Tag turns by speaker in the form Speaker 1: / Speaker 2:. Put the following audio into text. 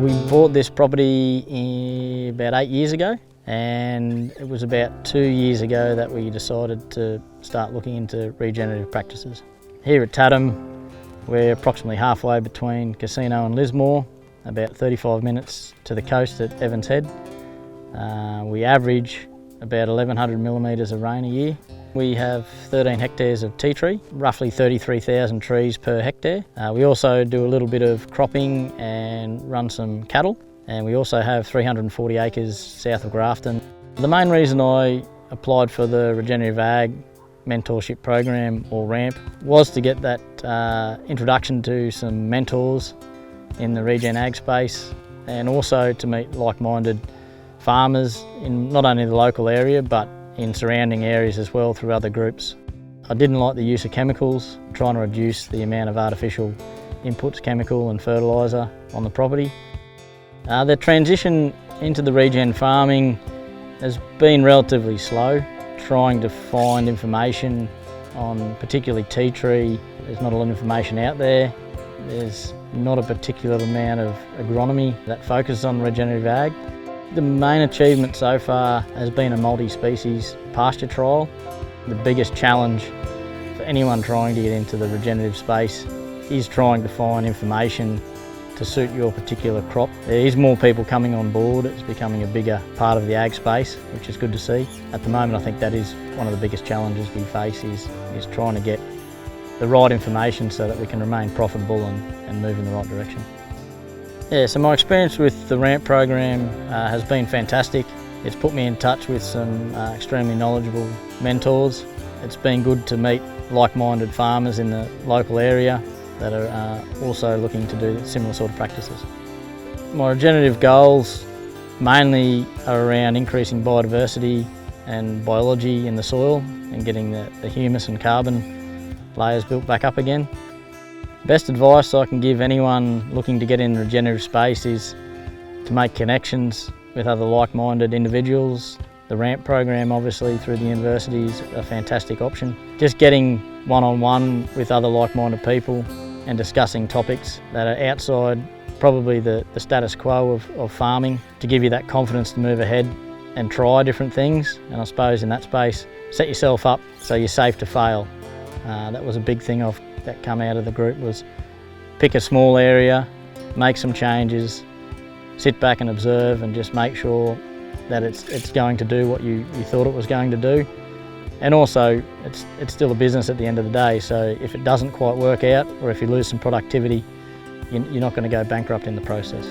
Speaker 1: We bought this property about 8 years ago, and it was about 2 years ago that we decided to start looking into regenerative practices. Here at Tatham, we're approximately halfway between Casino and Lismore, about 35 minutes to the coast at Evans Head. We average about 1100 millimetres of rain a year. We have 13 hectares of tea tree, roughly 33,000 trees per hectare. We also do a little bit of cropping and run some cattle. And we also have 340 acres south of Grafton. The main reason I applied for the Regenerative Ag Mentorship Program, or RAMP, was to get that introduction to some mentors in the regen ag space, and also to meet like-minded farmers in not only the local area but in surrounding areas as well through other groups. I didn't like the use of chemicals, trying to reduce the amount of artificial inputs, chemical and fertiliser on the property. The transition into the regen farming has been relatively slow, trying to find information on particularly tea tree. There's not a lot of information out there. There's not a particular amount of agronomy that focuses on regenerative ag. The main achievement so far has been a multi-species pasture trial. The biggest challenge for anyone trying to get into the regenerative space is trying to find information to suit your particular crop. There is more people coming on board. It's becoming a bigger part of the ag space, which is good to see. At the moment, I think that is one of the biggest challenges we face is trying to get the right information so that we can remain profitable and move in the right direction. Yeah, so my experience with the RAMP program has been fantastic. It's put me in touch with some extremely knowledgeable mentors. It's been good to meet like-minded farmers in the local area that are also looking to do similar sort of practices. My regenerative goals mainly are around increasing biodiversity and biology in the soil and getting the humus and carbon layers built back up again. Best advice I can give anyone looking to get in the regenerative space is to make connections with other like-minded individuals. The RAMP program, obviously through the university, is a fantastic option. Just getting one-on-one with other like-minded people and discussing topics that are outside probably the status quo of farming, to give you that confidence to move ahead and try different things. And I suppose in that space, set yourself up so you're safe to fail. That was a big thing that come out of the group, was pick a small area, make some changes, sit back and observe and just make sure that it's going to do what you thought it was going to do. And also, it's still a business at the end of the day, so if it doesn't quite work out or if you lose some productivity, you're not going to go bankrupt in the process.